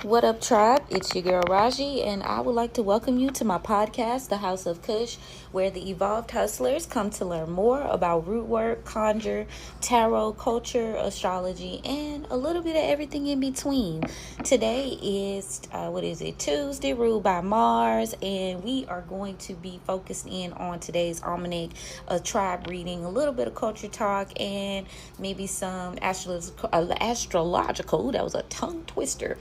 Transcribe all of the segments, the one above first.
What up, tribe? It's your girl Raji, and I would like to welcome you to my podcast, The House of Cush, where the evolved hustlers come to learn more about rootwork, conjure, tarot, culture, astrology, and a little bit of everything in between. Today is, Tuesday, ruled by Mars, and we are going to be focused in on today's almanac, a tribe reading, a little bit of culture talk, and maybe some astrological, that was a tongue twister,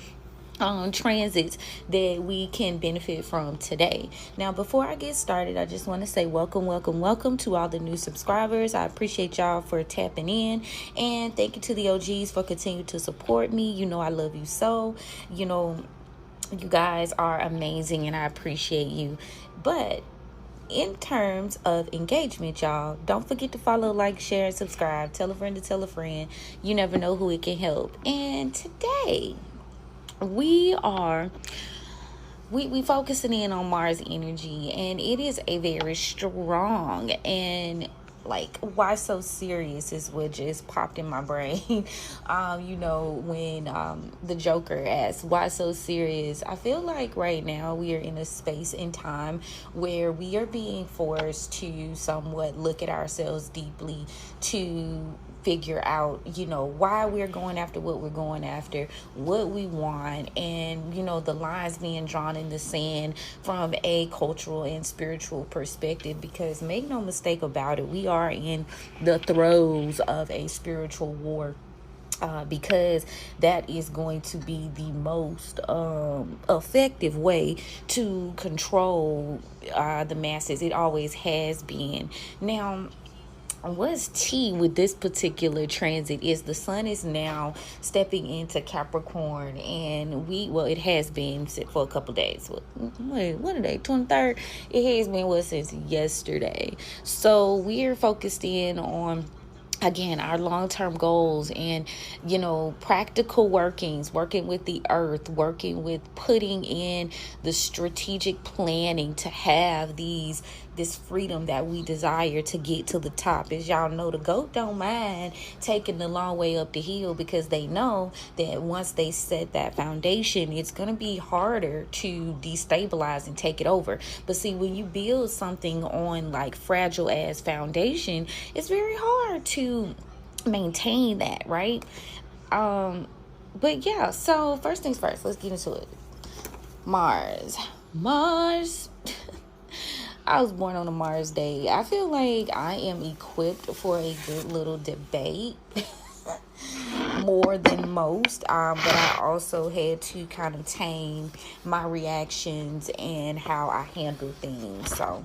transits that we can benefit from today. Now, before I get started, I just want to say welcome to all the new subscribers. I appreciate y'all for tapping in, and thank you to the OGs for continuing to support me. You know I love you so. You know you guys are amazing, and I appreciate you. But in terms of engagement, y'all, don't forget to follow, like, share, and subscribe. Tell a friend to tell a friend. You never know who it can help. And today we focusing in on Mars energy, and it is a very strong, and like, why so serious is what just popped in my brain. When the Joker asked why so serious, I feel like right now we are in a space and time where we are being forced to somewhat look at ourselves deeply, to figure out, why we're going after what we're going after, what we want, and, the lines being drawn in the sand from a cultural and spiritual perspective. Because make no mistake about it, we are in the throes of a spiritual war. Because that is going to be the most effective way to control the masses. It always has been. Now, what's tea with this particular transit is the sun is now stepping into Capricorn, and it has been for a couple days. What are they, 23rd? It has been since yesterday. So we're focused in on, again, our long-term goals and, practical workings, working with the earth, working with putting in the strategic planning to have this freedom that we desire to get to the top. As y'all know, the goat don't mind taking the long way up the hill, because they know that once they set that foundation, it's going to be harder to destabilize and take it over. But see, when you build something on like fragile ass foundation, it's very hard to maintain that, right? But yeah, so first things first, let's get into it. Mars. I was born on a Mars day. I feel like I am equipped for a good little debate more than most, but I also had to kind of tame my reactions and how I handle things. So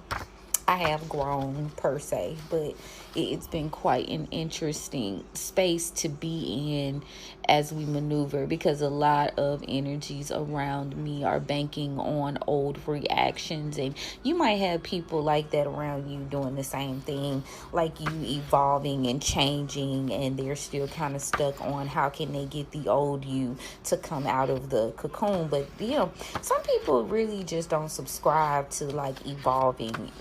I have grown per se, but it's been quite an interesting space to be in as we maneuver, because a lot of energies around me are banking on old reactions, and you might have people like that around you doing the same thing, like you, evolving and changing, and they're still kind of stuck on how can they get the old you to come out of the cocoon. But some people really just don't subscribe to like evolving.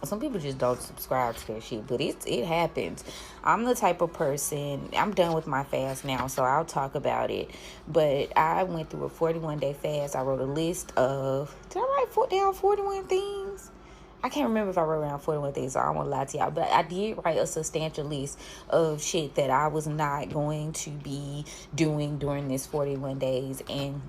Some people just don't subscribe to that shit, but it happens. I'm the type of person, I'm done with my fast now, so I'll talk about it. But I went through a 41-day fast. I wrote a list of, did I write down 41 things? I can't remember if I wrote down 41 things, so I don't want to lie to y'all. But I did write a substantial list of shit that I was not going to be doing during this 41 days. And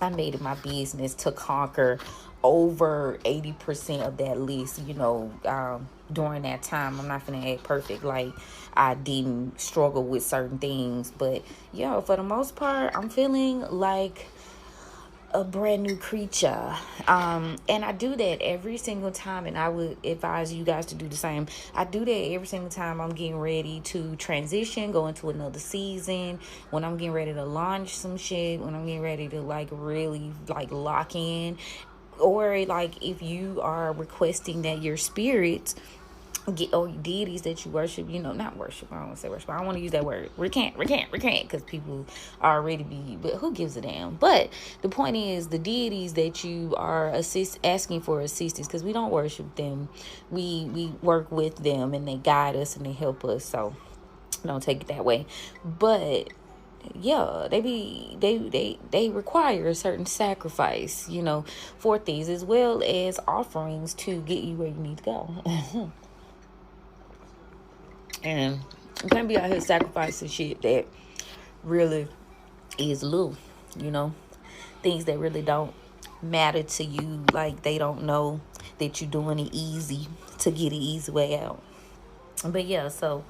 I made it my business to conquer over 80% of that list, during that time. I'm not gonna act perfect like I didn't struggle with certain things, but for the most part, I'm feeling like a brand new creature. And I do that every single time, and I would advise you guys to do the same. I do that every single time I'm getting ready to transition, go into another season, when I'm getting ready to launch some shit, when I'm getting ready to like really like lock in, or like if you are requesting that your spirits or deities that you worship, not worship, I don't want to say worship, I don't want to use that word, recant, because people already but who gives a damn? But the point is, the deities that you are asking for assistance, because we don't worship them, we work with them, and they guide us and they help us, so don't take it that way. But yeah, they require a certain sacrifice, for things, as well as offerings to get you where you need to go. And you can't be out here sacrificing shit that really is little, you know, things that really don't matter to you. Like, they don't know that you're doing it easy to get an easy way out. But yeah, so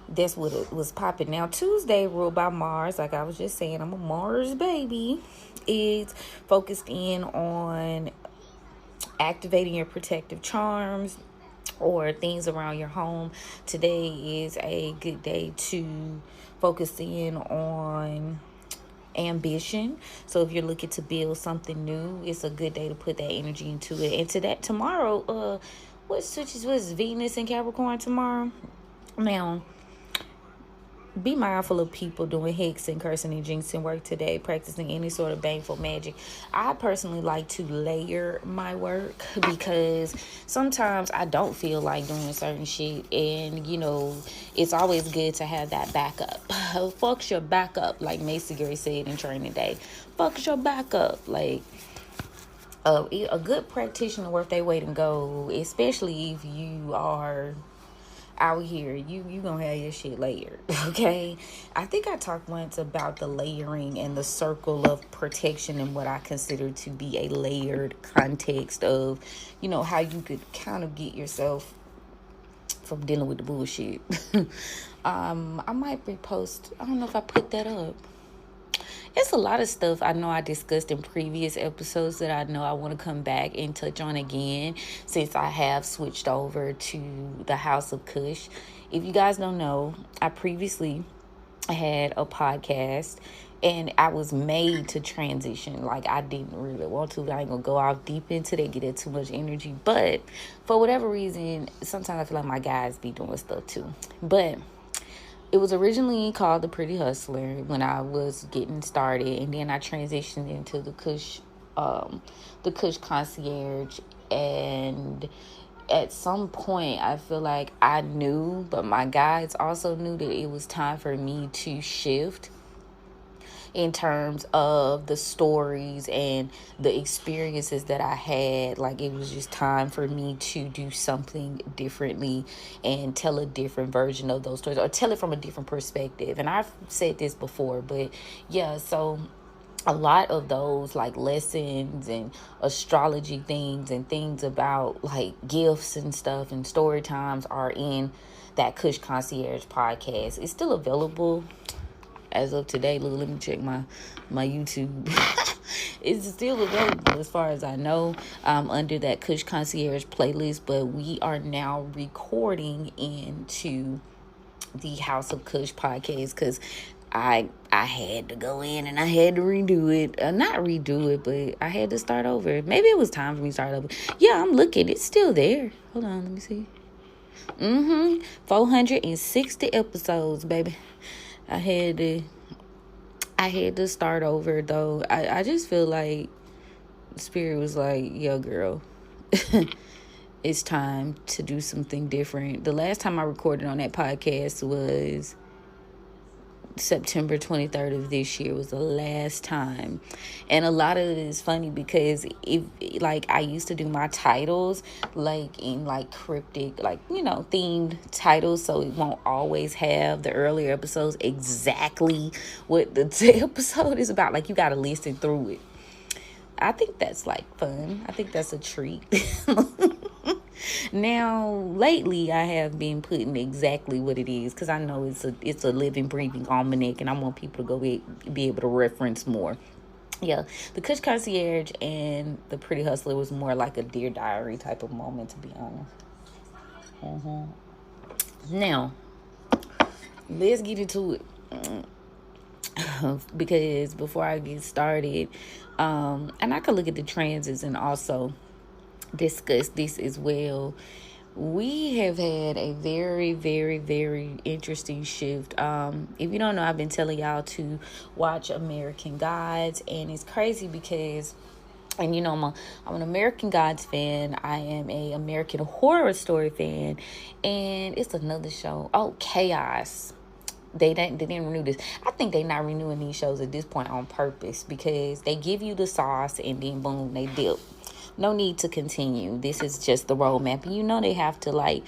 that's what it was popping. Now, Tuesday, ruled by Mars, like I was just saying, I'm a Mars baby, is focused in on activating your protective charms or things around your home. Today is a good day to focus in on ambition. So if you're looking to build something new, it's a good day to put that energy into it. And to that, tomorrow, what's Venus in Capricorn tomorrow? Now, be mindful of people doing hexing, cursing, and jinxing work today, practicing any sort of baneful magic. I personally like to layer my work because sometimes I don't feel like doing certain shit, and it's always good to have that backup. Fuck your backup, like Macy Gray said in Training Day. Fuck your backup, like. A good practitioner worth their weight in gold, especially if you are out here, you gonna have your shit layered. Okay, I think I talked once about the layering and the circle of protection and what I consider to be a layered context of how you could kind of get yourself from dealing with the bullshit. I might repost, I don't know if I put that up. It's a lot of stuff I know I discussed in previous episodes that I know I want to come back and touch on again, since I have switched over to the House of Cush. If you guys don't know, I previously had a podcast and I was made to transition. Like, I didn't really want to. I ain't gonna go off deep into that, get it too much energy. But for whatever reason, sometimes I feel like my guys be doing stuff too. But it was originally called The Pretty Hustler when I was getting started, and then I transitioned into the Cush Concierge. And at some point, I feel like I knew, but my guides also knew, that it was time for me to shift in terms of the stories and the experiences that I had. Like, it was just time for me to do something differently and tell a different version of those stories, or tell it from a different perspective. And I've said this before, but yeah, so a lot of those like lessons and astrology things and things about like gifts and stuff and story times are in that Cush Concierge podcast. It's still available as of today. Look, let me check my YouTube. It's still available as far as I know, under that Cush Concierge playlist. But we are now recording into the House of Cush podcast because I had to go in and I had to redo it. Not redo it, but I had to start over. Maybe it was time for me to start over. Yeah, I'm looking. It's still there. Hold on, let me see. 460 episodes, baby. I had to start over, though. I just feel like Spirit was like, yo, girl, it's time to do something different. The last time I recorded on that podcast was September 23rd of this year was the last time. And a lot of it is funny because I used to do my titles like in like cryptic, like, themed titles, so it won't always have the earlier episodes exactly what the episode is about. Like, you got to listen through it. I think that's like fun. I think that's a treat. Now, lately, I have been putting exactly what it is because I know it's a living, breathing almanac, and I want people to go be able to reference more. Yeah, the Cush Concierge and the Pretty Hustler was more like a Dear Diary type of moment, to be honest. Now, let's get into it. Because before I get started, and I could look at the transits and also discuss this as well. We have had a very, very, very interesting shift. If you don't know, I've been telling y'all to watch American Gods, and it's crazy because, and I'm an American Gods fan. I am a American Horror Story fan, and it's another show. Oh, Chaos. They didn't renew this. I think they not renewing these shows at this point on purpose, because they give you the sauce and then boom, they dip. No need to continue. This is just the roadmap. And you know they have to like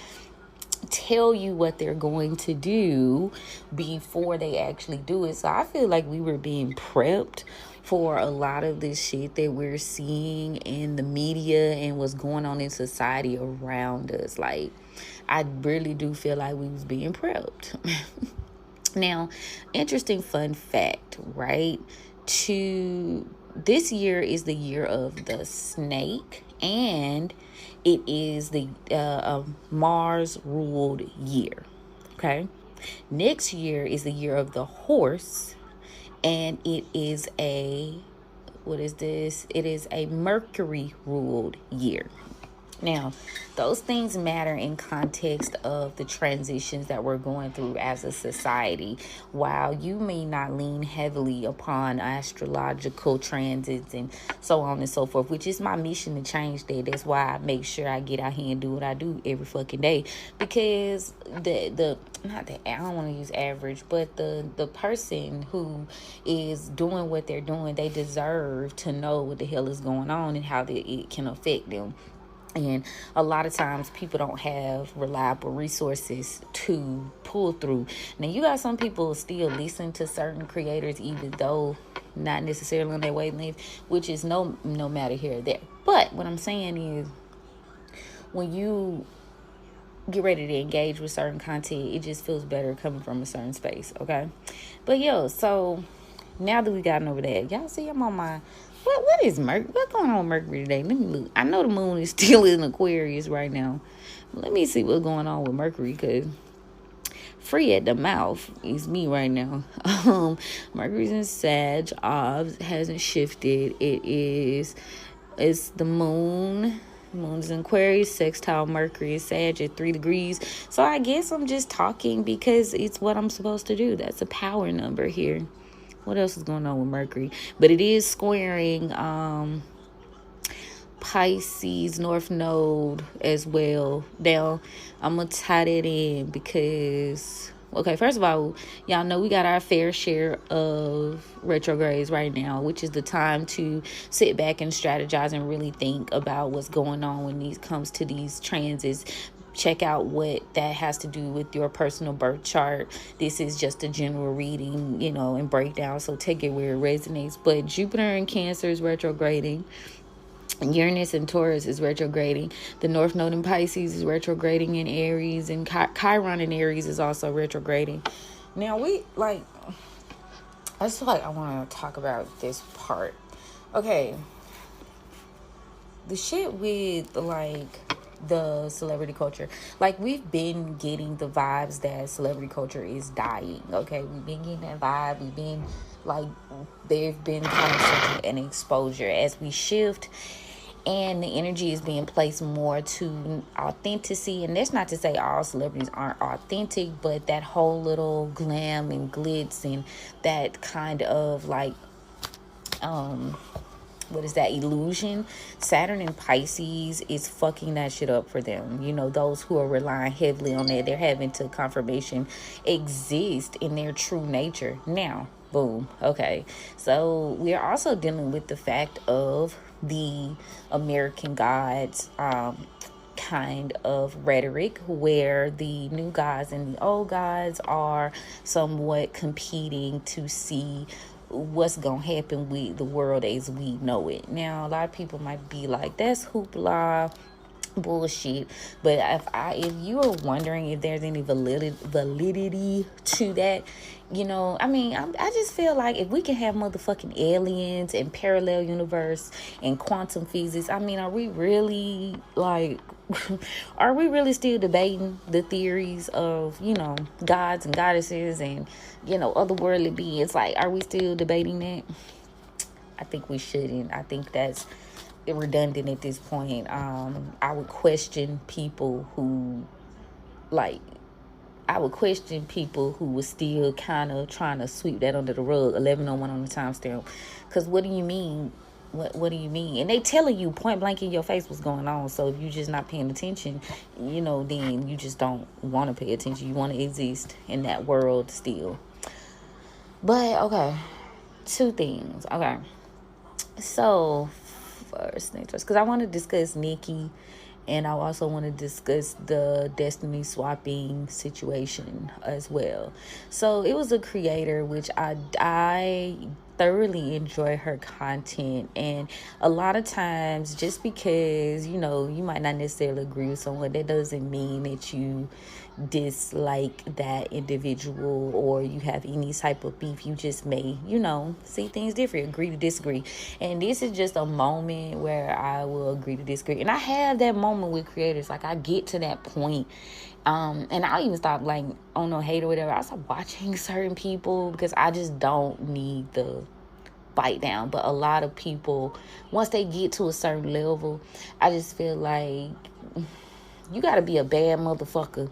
tell you what they're going to do before they actually do it. So I feel like we were being prepped for a lot of this shit that we're seeing in the media and what's going on in society around us. Like, I really do feel like we was being prepped. Now, interesting fun fact, right? This year is the year of the snake, and it is the Mars ruled year. Okay. Next year is the year of the horse, and it is what is this? It is a Mercury ruled year. Now, those things matter in context of the transitions that we're going through as a society. While you may not lean heavily upon astrological transits and so on and so forth, which is my mission to change that. That's why I make sure I get out here and do what I do every fucking day. Because I don't want to use average, but the person who is doing what they're doing, they deserve to know what the hell is going on and how it can affect them. And a lot of times people don't have reliable resources to pull through. Now, you got some people still listen to certain creators, even though not necessarily on their wavelength, which is no matter here or there. But what I'm saying is, when you get ready to engage with certain content, it just feels better coming from a certain space, okay? But so now that we gotten over that, y'all see I'm on my... What is Mercury? What's going on with Mercury today? Let me look. I know the moon is still in Aquarius right now. Let me see what's going on with Mercury, because free at the mouth is me right now. Mercury's in Sag. Hasn't shifted. It's the moon. Moon's in Aquarius, sextile Mercury is Sag at 3 degrees. So I guess I'm just talking because it's what I'm supposed to do. That's a power number here. What else is going on with Mercury? But it is squaring Pisces North Node as well. Now, I'm going to tie that in because... Okay, first of all, y'all know we got our fair share of retrogrades right now, which is the time to sit back and strategize and really think about what's going on when it comes to these transits. Check out what that has to do with your personal birth chart. This is just a general reading, and breakdown, so take it where it resonates. But Jupiter in Cancer is retrograding. Uranus and Taurus is retrograding. The North Node in Pisces is retrograding in Aries, and Chiron in Aries is also retrograding. Now I just feel like I want to talk about this part. Okay, the shit with the celebrity culture, we've been getting the vibes that celebrity culture is dying. Okay, we've been getting that vibe. We've been they've been kind of such an exposure as we shift, and the energy is being placed more to authenticity. And that's not to say all celebrities aren't authentic, but that whole little glam and glitz and that kind of what is that illusion? Saturn and Pisces is fucking that shit up for them. Those who are relying heavily on that, they're having to confirmation exist in their true nature. Now, boom. Okay. So we are also dealing with the fact of the American gods kind of rhetoric, where the new gods and the old gods are somewhat competing to see what's gonna happen with the world as we know it. Now, a lot of people might be like, that's hoopla, bullshit. But if you are wondering if there's any validity to that, I just feel like if we can have motherfucking aliens and parallel universe and quantum physics, are we really are we really still debating the theories of gods and goddesses and otherworldly beings? Are we still debating that? I think we shouldn't. I think that's redundant at this point. I would question people who were still kind of trying to sweep that under the rug. 11:01 on the timestamp. Because what do you mean What do you mean? And they telling you point blank in your face what's going on. So if you're just not paying attention, then you just don't want to pay attention. You want to exist in that world still. But okay, two things. Okay, so first things first, because I want to discuss Nikki, and I also want to discuss the destiny swapping situation as well. So it was a creator, which I thoroughly enjoy her content, and a lot of times, just because you might not necessarily agree with someone, that doesn't mean that you dislike that individual or you have any type of beef. You just may see things different, agree to disagree. And this is just a moment where I will agree to disagree, and I have that moment with creators. Like, I get to that point, and I'll even stop, like, on no hate or whatever. I'll stop watching certain people because I just don't need the bite down. But a lot of people, once they get to a certain level, I just feel like you got to be a bad motherfucker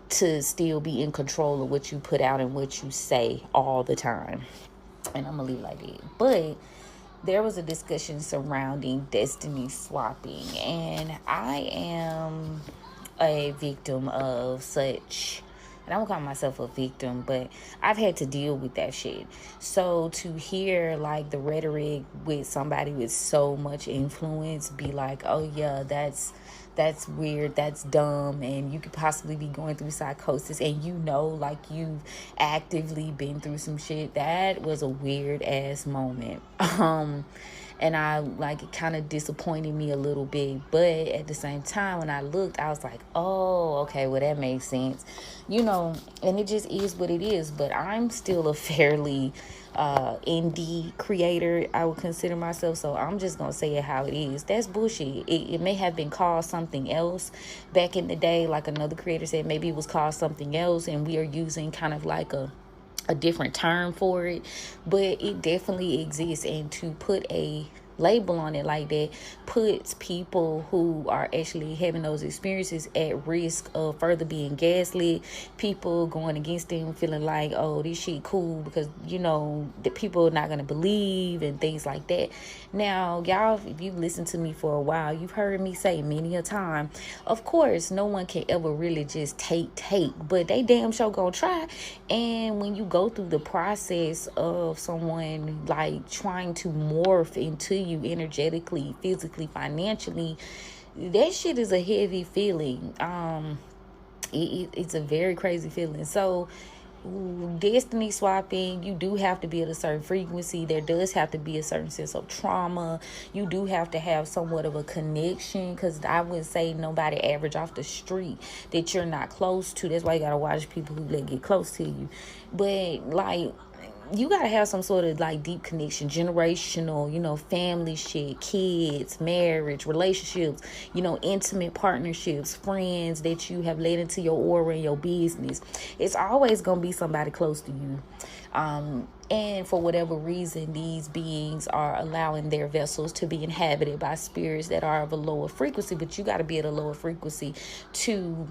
to still be in control of what you put out and what you say all the time. And I'm gonna leave it like that. But there was a discussion surrounding destiny swapping, and I am a victim of such. And I don't call myself a victim, but I've had to deal with that shit. So to hear like the rhetoric with somebody with so much influence be like, oh yeah, that's weird, that's dumb, and you could possibly be going through psychosis, and like you've actively been through some shit, that was a weird ass moment. And I like, it kind of disappointed me a little bit, but at the same time, when I looked, I was like, oh, okay, well, that makes sense, and it just is what it is. But I'm still a fairly indie creator, I would consider myself, so I'm just gonna say it how it is. That's bullshit. It may have been called something else back in the day, like another creator said, maybe it was called something else, and we are using kind of like a different term for it, but it definitely exists. And to put a label on it like that puts people who are actually having those experiences at risk of further being gaslit, people going against them, feeling like, oh, this shit cool because that people are not going to believe and things like that. Now, y'all, if you've listened to me for a while, you've heard me say many a time, of course no one can ever really just take, but they damn sure gonna try. And when you go through the process of someone like trying to morph into you energetically, physically, financially, that shit is a heavy feeling. It's a very crazy feeling. So destiny swapping, you do have to be at a certain frequency. There does have to be a certain sense of trauma. You do have to have somewhat of a connection, because I wouldn't say nobody average off the street that you're not close to. That's why you gotta watch people who let get close to you. But like, you gotta have some sort of like deep connection, generational, family shit, kids, marriage, relationships, intimate partnerships, friends that you have led into your aura and your business. It's always gonna be somebody close to you. And for whatever reason, these beings are allowing their vessels to be inhabited by spirits that are of a lower frequency, but you got to be at a lower frequency to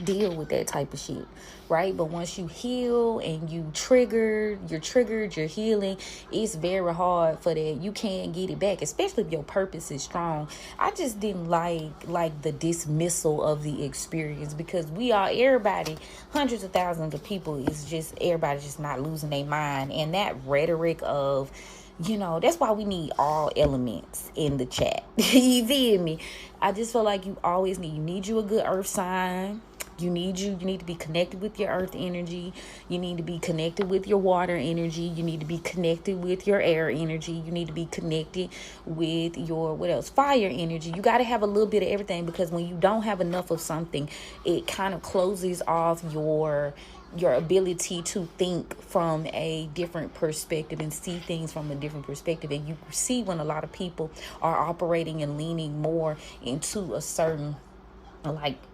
deal with that type of shit, right? But once you heal and you're triggered, you're healing, it's very hard for that. You can't get it back, especially if your purpose is strong. I just didn't like the dismissal of the experience, because everybody, hundreds of thousands of people, is just everybody just not losing their mind. And that rhetoric of, that's why we need all elements in the chat. You feel me? I just feel like you need you a good earth sign. You need to be connected with your earth energy. You need to be connected with your water energy. You need to be connected with your air energy. You need to be connected with your, fire energy. You got to have a little bit of everything, because when you don't have enough of something, it kind of closes off your ability to think from a different perspective and see things from a different perspective. And you see when a lot of people are operating and leaning more into a certain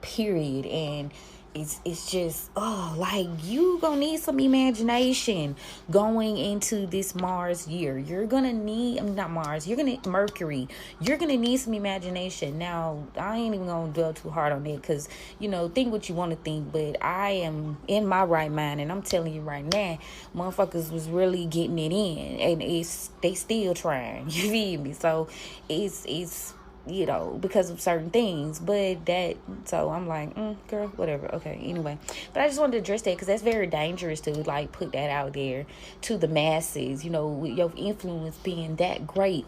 period, and it's just, oh, like, you gonna need some imagination going into this Mars year. You're gonna need, not Mars, you're gonna, Mercury, you're gonna need some imagination. Now, I ain't even gonna dwell too hard on it, because, think what you want to think, but I am in my right mind, and I'm telling you right now, motherfuckers was really getting it in, and they still trying. You feel me? So it's because of certain things, so I'm like, girl, whatever, okay, anyway. But I just wanted to address that, because that's very dangerous to, like, put that out there to the masses, with your influence being that great,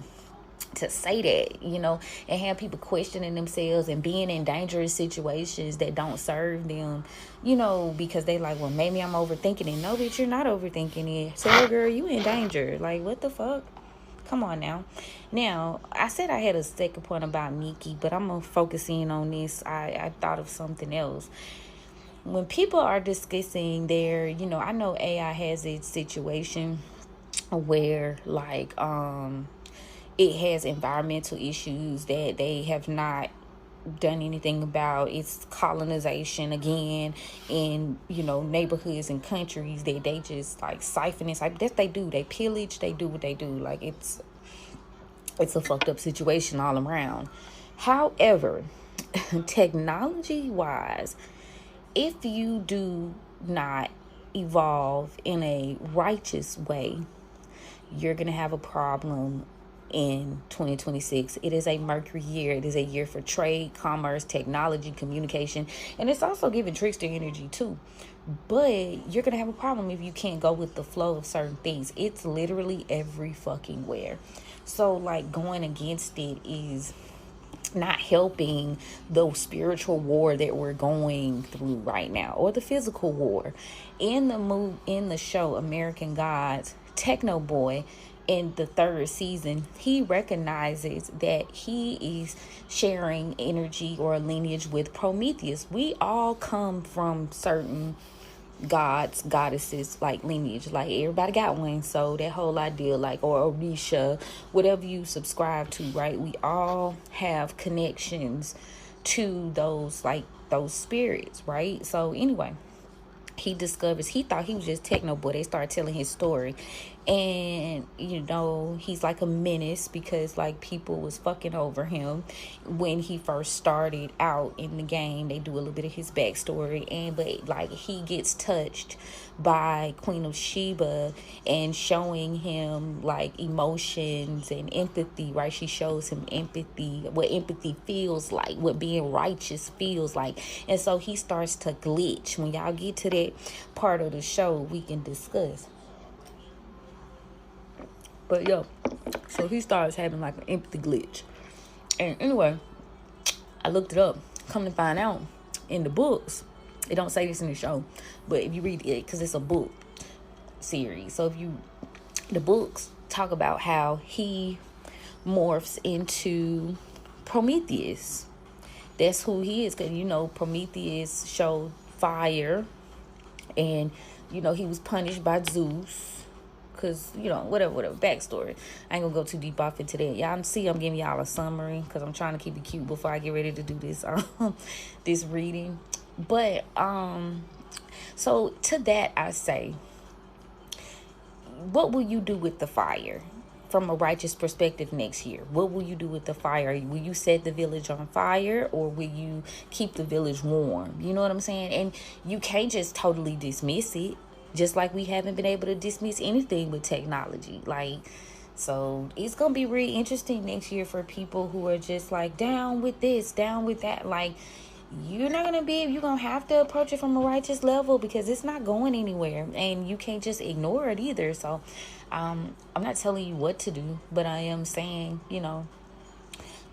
to say that, and have people questioning themselves and being in dangerous situations that don't serve them, because they like, well, maybe I'm overthinking it. No, bitch, you're not overthinking it. So, girl, you in danger. Like, what the fuck? Come on now. Now, I said I had a second point about Nikki, but I'm going to focus in on this. I thought of something else. When people are discussing their, I know AI has its situation where, like, it has environmental issues that they have not done anything about. It's colonization again in neighborhoods and countries that they just like siphon. It's like that they do. They pillage. They do what they do. Like it's a fucked up situation all around. However, technology wise, if you do not evolve in a righteous way, you're gonna have a problem in 2026. It is a Mercury year. It is a year for trade, commerce, technology, communication, and it's also giving trickster energy too. But you're gonna have a problem if you can't go with the flow of certain things. It's literally every fucking where. So like going against it is not helping the spiritual war that we're going through right now, or the physical war. In the show American Gods, Techno Boy, in the 3rd season, he recognizes that he is sharing energy or lineage with Prometheus. We all come from certain gods, goddesses, like lineage, like everybody got one. So that whole idea, like, or Orisha, whatever you subscribe to, right? We all have connections to those spirits, right? So anyway, he thought he was just Techno Boy. They started telling his story, and he's like a menace because like people was fucking over him when he first started out in the game. They do a little bit of his backstory, but like he gets touched by Queen of Sheba and showing him like emotions and empathy, right? She shows him empathy, what empathy feels like, what being righteous feels like. And so he starts to glitch. When y'all get to that part of the show, we can discuss. But so he starts having like an empathy glitch. And anyway, I looked it up. Come to find out, in the books, it don't say this in the show, but if you read it, because it's a book series, so the books talk about how he morphs into Prometheus. That's who he is, because Prometheus showed fire, and he was punished by Zeus. Because, whatever, backstory. I ain't gonna go too deep off into that. Y'all see I'm giving y'all a summary because I'm trying to keep it cute before I get ready to do this this reading. But, so to that I say, what will you do with the fire? From a righteous perspective next year, what will you do with the fire? Will you set the village on fire, or will you keep the village warm? You know what I'm saying? And you can't just totally dismiss it. Just like we haven't been able to dismiss anything with technology. Like, so it's going to be really interesting next year for people who are just like down with this, down with that. Like, you're not going to be, you're going to have to approach it from a righteous level because it's not going anywhere. And you can't just ignore it either. So, I'm not telling you what to do, but I am saying,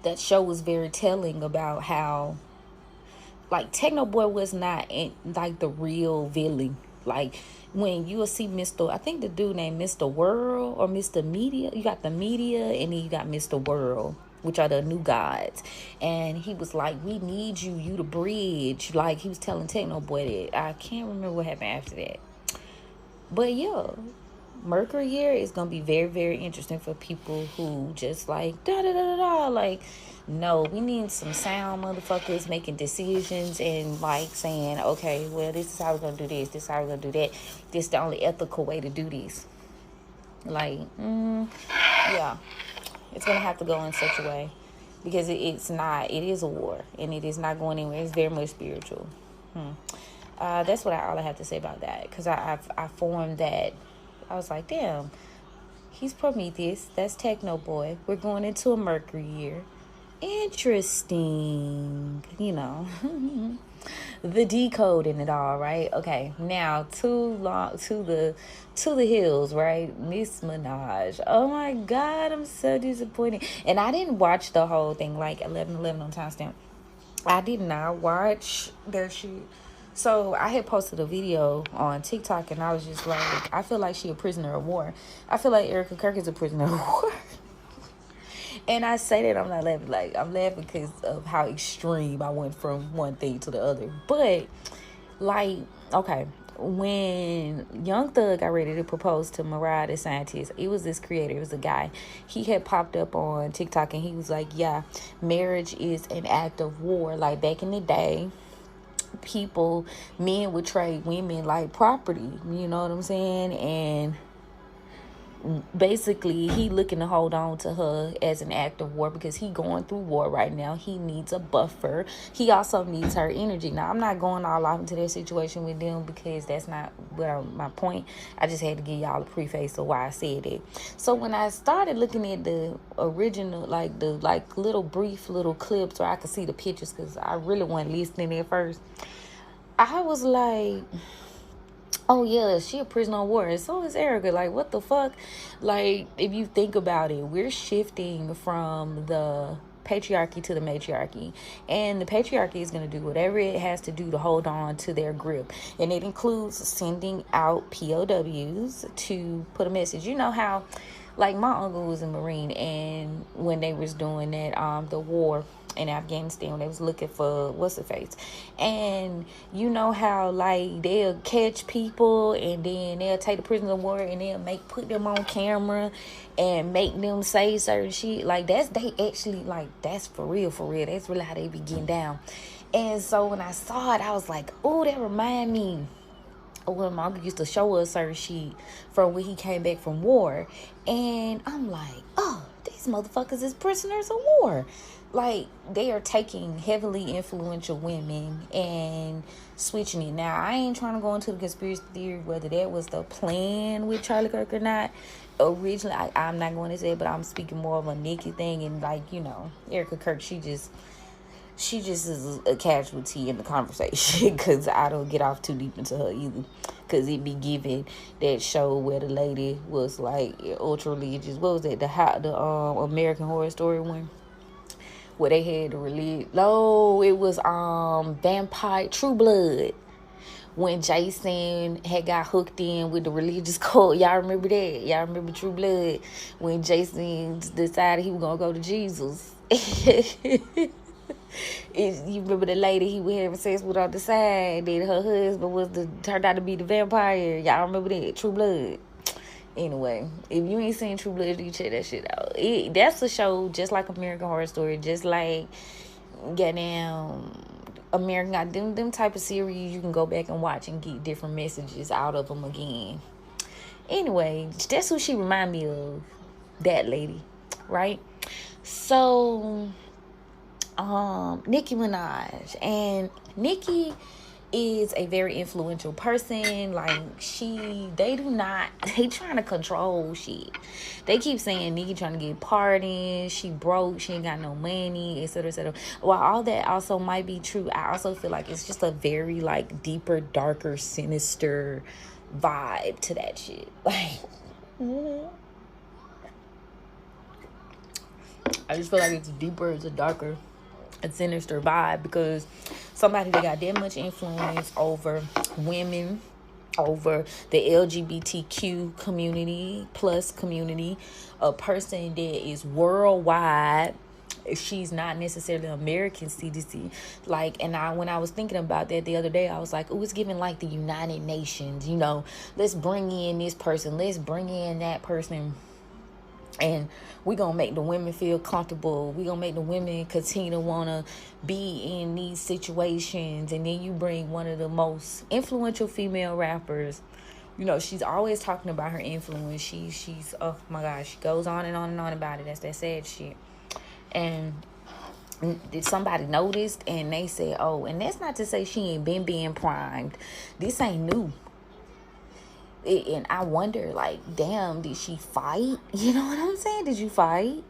that show was very telling about how, like, Techno Boy was not like the real villain. Like, when you will see I think the dude named Mr. World or Mr. Media, you got the Media and then you got Mr. World, which are the new gods. And he was like, we need you to bridge. Like, he was telling Techno Boy that. I can't remember what happened after that. But yeah, Mercury year is gonna be very, very interesting for people who just like da da da da da. Like, no, we need some sound motherfuckers making decisions and like saying, okay, well, this is how we're gonna do this. This is how we're gonna do that. This is the only ethical way to do this. Like, yeah, it's gonna have to go in such a way because it's not. It is a war, and it is not going anywhere. It's very much spiritual. That's what all I have to say about that. Because I formed that. I was like, damn, he's Prometheus. That's Techno Boy. We're going into a Mercury year. Interesting. You know, the decode in it all, right? Okay, now to the hills, right? Miss Minaj. Oh my God, I'm so disappointed. And I didn't watch the whole thing, like 11:11 on timestamp. I did not watch their shit. So I had posted a video on TikTok and I was just like, I feel like she a prisoner of war. I feel like Erica Kirk is a prisoner of war. And I say that I'm not laughing. Like, I'm laughing because of how extreme I went from one thing to the other. But, like, okay, when Young Thug got ready to propose to Mariah the Scientist, it was this creator, it was a guy. He had popped up on TikTok and he was like, yeah, marriage is an act of war. Like, back in the day, men would trade women like property, you know what I'm saying? And basically he looking to hold on to her as an act of war because he going through war right now. He needs a buffer. He also needs her energy. Now, I'm not going all off into that situation with them because that's not my point. I just had to give y'all a preface of why I said it. So when I started looking at the original, like the little brief little clips where I could see the pictures, because I really wasn't listening at first, I was like, oh yeah, she a prisoner of war, and so is Erica. Like, what the fuck? Like, if you think about it, we're shifting from the patriarchy to the matriarchy, and the patriarchy is going to do whatever it has to do to hold on to their grip, and it includes sending out POWs to put a message. You know how, like, my uncle was a Marine, and when they was doing that, the war in Afghanistan, when they was looking for what's the face, and you know how, like, they'll catch people and then they'll take the prisoners of war and they'll put them on camera and make them say certain shit. Like, they actually, like, that's for real, that's really how they be getting down. And so when I saw it, I was like, oh, that remind me when my uncle used to show us certain shit from when he came back from war. And I'm like, oh, these motherfuckers is prisoners of war. Like, they are taking heavily influential women and switching it. Now, I ain't trying to go into the conspiracy theory whether that was the plan with Charlie Kirk or not. Originally, I'm not going to say it, but I'm speaking more of a Nikki thing. And, like, you know, Erica Kirk, she just is a casualty in the conversation because I don't get off too deep into her either, because it be given that show where the lady was like ultra religious. What was that, the American Horror Story one where they had the religion? No, it was Vampire True Blood, when Jason had got hooked in with the religious cult. Y'all remember that? Y'all remember True Blood, when Jason decided he was gonna go to Jesus? You remember the lady he was having sex with on the side, that her husband turned out to be the vampire? Y'all remember that? True Blood. Anyway, if you ain't seen True Blood, you check that shit out. That's a show just like American Horror Story, just like goddamn American Got them type of series. You can go back and watch and get different messages out of them again. Anyway, that's who she remind me of, that lady, right? So Nicki Minaj, and Nicki is a very influential person. Like, they trying to control shit. They keep saying Nicki trying to get pardoned, she broke, she ain't got no money, etc., etc. While all that also might be true, I also feel like it's just a very, like, deeper, darker, sinister vibe to that shit. Like, I just feel like it's deeper, it's a darker, a sinister vibe, because somebody that got that much influence over women, over the LGBTQ community, plus community, a person that is worldwide, she's not necessarily American citizen. Like, and when I was thinking about that the other day, I was like, oh, it's giving like the United Nations, you know, let's bring in this person, let's bring in that person, and we're gonna make the women feel comfortable. We're gonna make the women continue to wanna be in these situations. And then you bring one of the most influential female rappers. You know, she's always talking about her influence. She's oh my gosh, she goes on and on and on about it. That's that sad shit. And did somebody noticed, and they said, oh, and that's not to say she ain't been being primed. This ain't new. And I wonder, like, damn, did she fight? You know what I'm saying? Did you fight?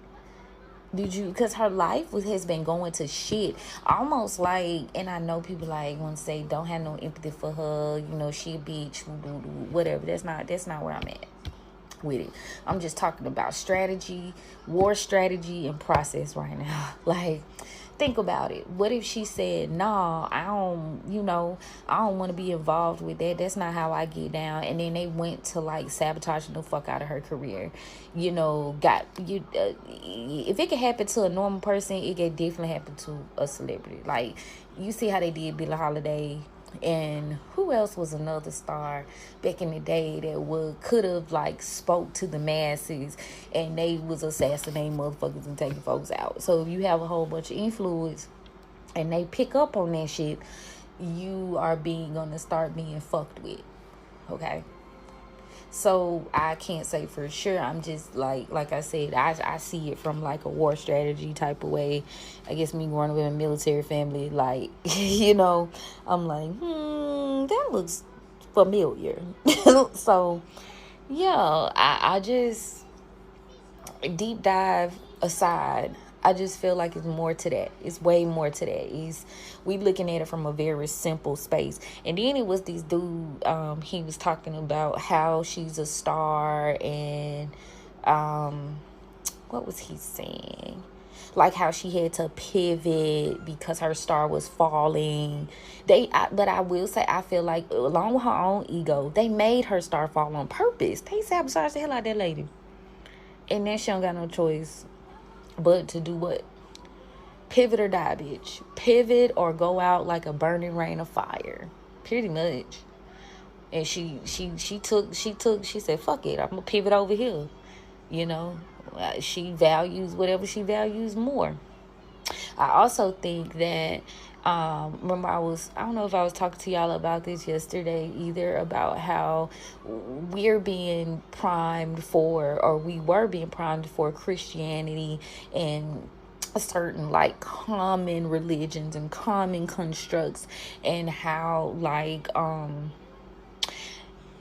Did you? Because her life has been going to shit. Almost like, and I know people like want to say don't have no empathy for her. You know, she a bitch, whatever. That's not where I'm at with it. I'm just talking about strategy, war strategy, and process right now. Like, think about it. What if she said, nah, I don't want to be involved with that. That's not how I get down. And then they went to like sabotaging the fuck out of her career. You know, if it could happen to a normal person, it could definitely happen to a celebrity. Like, you see how they did Billie Holiday. And who else was another star back in the day that could have like spoke to the masses, and they was assassinating motherfuckers and taking folks out. So if you have a whole bunch of influence and they pick up on that shit, you are gonna start being fucked with. Okay. So I can't say for sure. I'm just like I said, I see it from like a war strategy type of way. I guess me growing up in a military family, like, you know, I'm like, that looks familiar. So yeah, I just, deep dive aside, I just feel like it's more to that. It's way more to that. We looking at it from a very simple space. And then it was this dude, he was talking about how she's a star, and what was he saying? Like how she had to pivot because her star was falling. But I will say, I feel like along with her own ego, they made her star fall on purpose. They sabotaged the hell out of that lady. And then she don't got no choice but to do what? Pivot or die, bitch. Pivot or go out like a burning rain of fire. Pretty much. And she said, fuck it, I'm gonna pivot over here. You know, she values whatever she values more. I also think that remember I don't know if I was talking to y'all about this yesterday either, about how we were being primed for Christianity and certain like common religions and common constructs, and how like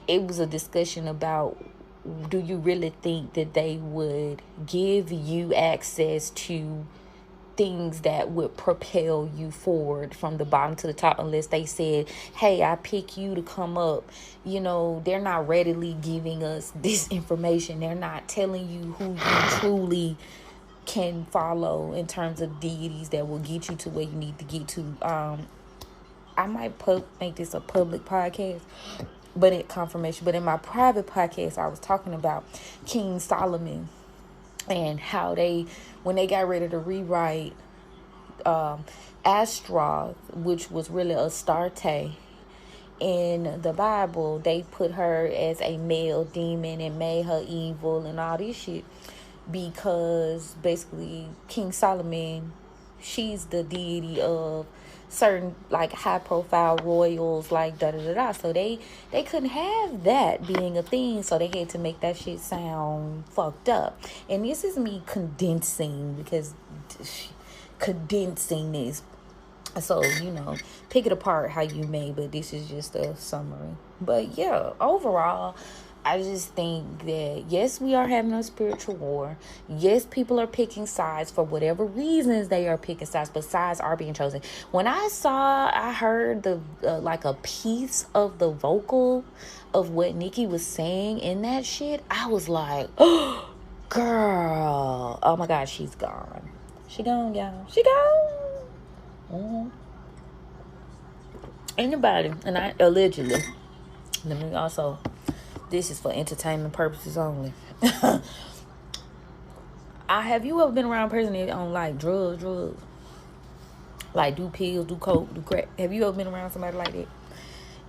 it was a discussion about, do you really think that they would give you access to things that would propel you forward from the bottom to the top, unless they said, hey, I pick you to come up? You know, they're not readily giving us this information. They're not telling you who you truly can follow in terms of deities that will get you to where you need to get to. I might make this a public podcast, but in my private podcast, I was talking about King Solomon and how when they got ready to rewrite Astrology, which was really Astarte in the Bible, they put her as a male demon and made her evil and all this shit, because basically King Solomon, she's the deity of certain like high profile royals, like so they couldn't have that being a thing, so they had to make that shit sound fucked up. And this is me condensing, because condensing is, so you know, pick it apart how you may, but this is just a summary. But yeah, overall, I just think that, yes, we are having a spiritual war. Yes, people are picking sides for whatever reasons they are picking sides, but sides are being chosen. When I heard like a piece of the vocal of what Nikki was saying in that shit, I was like, oh, girl, oh my God, she's gone. She gone, y'all. She gone. Mm-hmm. Anybody, and I allegedly, let me also, this is for entertainment purposes only. Have you ever been around a person that on like drugs? Like do pills, do coke, do crack? Have you ever been around somebody like that?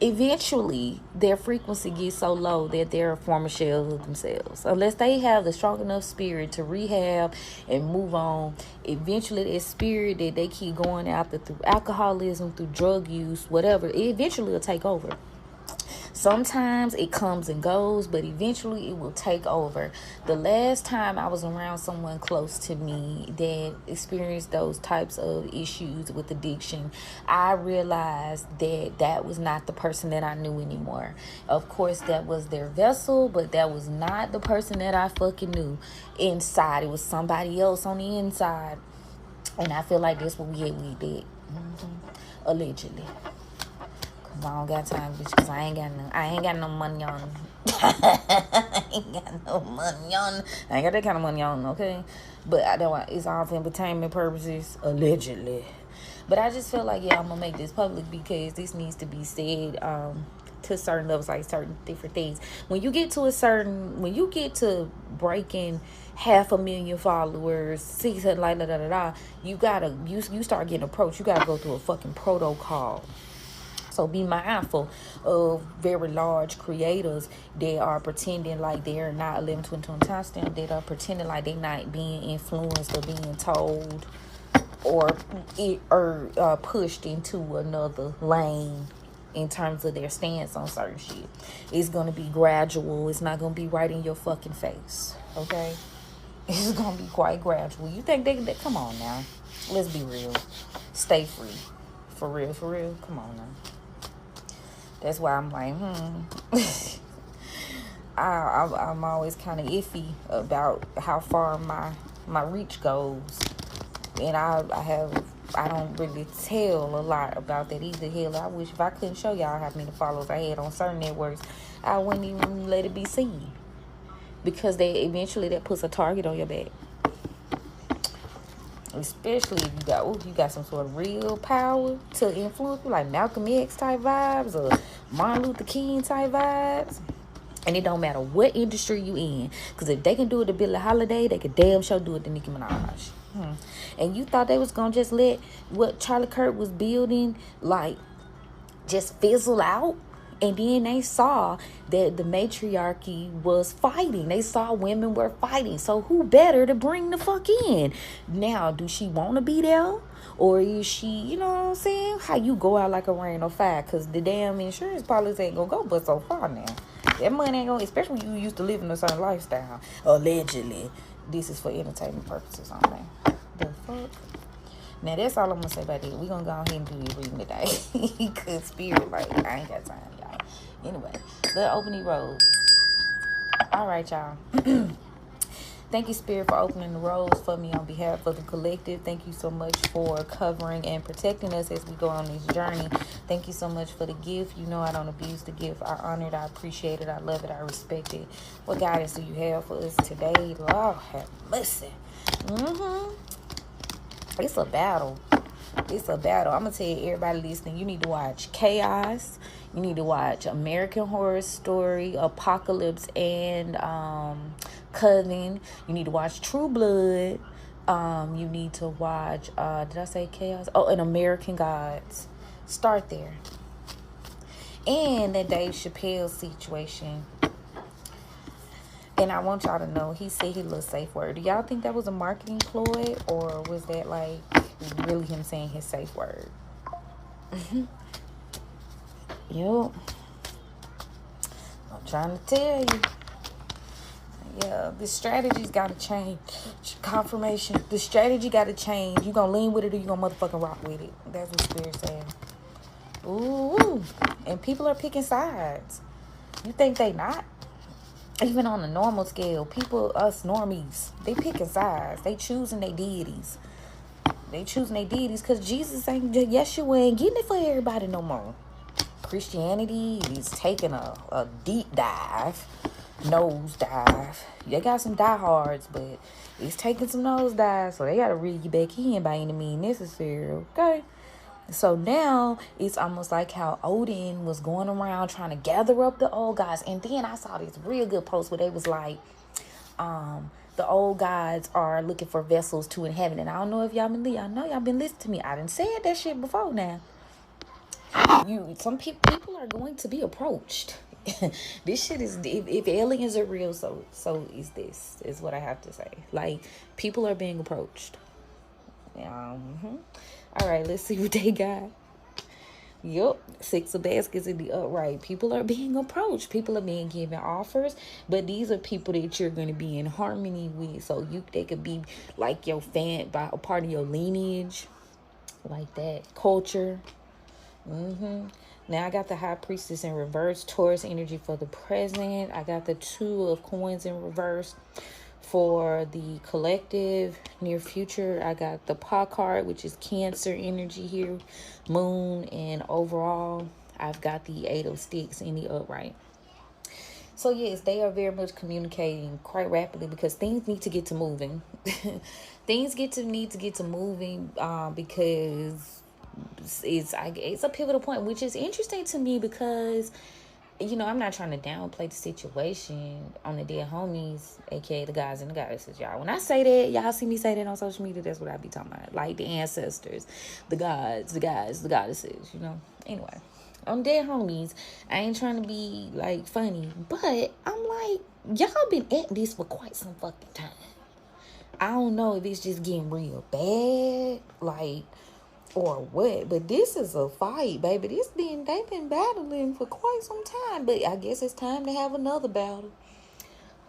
Eventually, their frequency gets so low that they're a former shell of themselves. Unless they have the strong enough spirit to rehab and move on, eventually that spirit that they keep going after through alcoholism, through drug use, whatever, it eventually will take over. Sometimes it comes and goes, but eventually it will take over. The last time I was around someone close to me that experienced those types of issues with addiction, I realized that that was not the person that I knew anymore. Of course, that was their vessel, but that was not the person that I fucking knew inside. It was somebody else on the inside. And I feel like that's what we did. Allegedly. I don't got time, bitch, because I ain't got no money on. I ain't got no money on. I ain't got that kind of money on, okay? But I don't. It's all for entertainment purposes, allegedly. But I just feel like, yeah, I'm gonna make this public because this needs to be said to certain levels, like certain different things. When you get to breaking 500,000 followers, 600, like you start getting approached. You gotta go through a fucking protocol. So be mindful of very large creators that are pretending like they're not 11/22 timestamp, that are pretending like they're not being influenced or being told or pushed into another lane in terms of their stance on certain shit. It's going to be gradual. It's not going to be right in your fucking face, okay? It's going to be quite gradual. You think they come on now. Let's be real. Stay free. For real. Come on now. That's why I'm like, I'm always kind of iffy about how far my reach goes, and I don't really tell a lot about that either. Hell, I wish if I couldn't show y'all how many followers I had on certain networks, I wouldn't even let it be seen, because that puts a target on your back. Especially if you got some sort of real power to influence people, like Malcolm X type vibes or Martin Luther King type vibes. And it don't matter what industry you in, because if they can do it to Billie Holiday, they could damn sure do it to Nicki Minaj. And you thought they was gonna just let what Charlie Kirk was building like just fizzle out? And then they saw that the matriarchy was fighting. They saw women were fighting. So who better to bring the fuck in? Now, do she want to be there? Or is she, you know what I'm saying? How you go out like a rain or fire? Because the damn insurance policy ain't going to go but so far now. That money ain't going to, especially when you used to live in a certain lifestyle. Allegedly. This is for entertainment purposes only. The fuck? Now, that's all I'm going to say about that. We're going to go ahead and do your reading today. Because spirit, like, I ain't got time, y'all. Anyway, the opening road. All right, y'all. Thank you, Spirit, for opening the roads for me on behalf of the collective. Thank you so much for covering and protecting us as we go on this journey. Thank you so much for the gift. You know I don't abuse the gift. I honor it. I appreciate it. I love it. I respect it. What guidance do you have for us today? Lord have mercy. It's a battle. It's a battle. I'm going to tell you, everybody listening, you need to watch Chaos. You need to watch American Horror Story, Apocalypse, and Coven. You need to watch True Blood. You need to watch, did I say Chaos? Oh, and American Gods. Start there. And the Dave Chappelle situation. And I want y'all to know, he said he loves safe word. Do y'all think that was a marketing ploy, or was that like really him saying his safe word? Yup. I'm trying to tell you. Yeah, the strategy's got to change. Confirmation. The strategy got to change. You gonna lean with it or you gonna motherfucking rock with it. That's what Spirit's saying. Ooh. And people are picking sides. You think they not? Even on a normal scale, people, us normies, they picking sides. They choosing their deities. They choosing their deities because Jesus ain't, Yeshua ain't getting it for everybody no more. Christianity is taking a deep dive, nose dive. They got some diehards, but it's taking some nose dives, so they got to reel you back in by any means necessary, okay? So now it's almost like how Odin was going around trying to gather up the old guys. And then I saw this real good post where they was like, the old gods are looking for vessels to inhabit. And I don't know if y'all been, I know y'all been listening to me. I done said that shit before now. Some people are going to be approached. This shit is, if aliens are real, so is this, is what I have to say. Like, people are being approached. All right, let's see what they got. Yup, 6 of baskets in the upright. People are being approached. People are being given offers, but these are people that you're going to be in harmony with. So they could be like your fan, by a part of your lineage, like that culture. Now I got the High Priestess in reverse, Taurus energy for the present. I got the 2 of coins in reverse for the collective near future. I got the Paw card, which is Cancer energy here, Moon, and overall I've got the 8 of sticks in the upright. So yes, they are very much communicating quite rapidly because things need to get to moving. Things need to get to moving because it's a pivotal point, which is interesting to me because, you know, I'm not trying to downplay the situation on the dead homies, aka the guys and the goddesses, y'all. When I say that, y'all see me say that on social media, that's what I be talking about. Like the ancestors, the gods, the guys, the goddesses, you know. Anyway, on dead homies, I ain't trying to be like funny, but I'm like, y'all been at this for quite some fucking time. I don't know if it's just getting real bad, like, or what, but this is a fight, baby. They've been battling for quite some time, but I guess it's time to have another battle.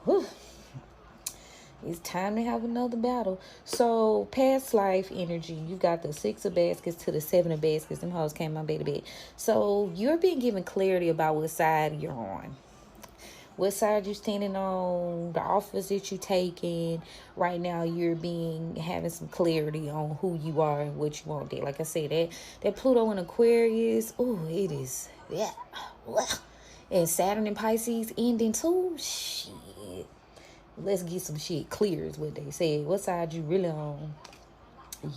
Whew. It's time to have another battle. So past life energy, you got the 6 of baskets to the 7 of baskets. Them hoes came my bed. So you're being given clarity about what side you're on, what side you're standing on, the offers that you're taking. Right now, you're having some clarity on who you are and what you want. Like I said, that Pluto in Aquarius, it is, yeah. And Saturn in Pisces ending too. Shit. Let's get some shit clear is what they said. What side you really on?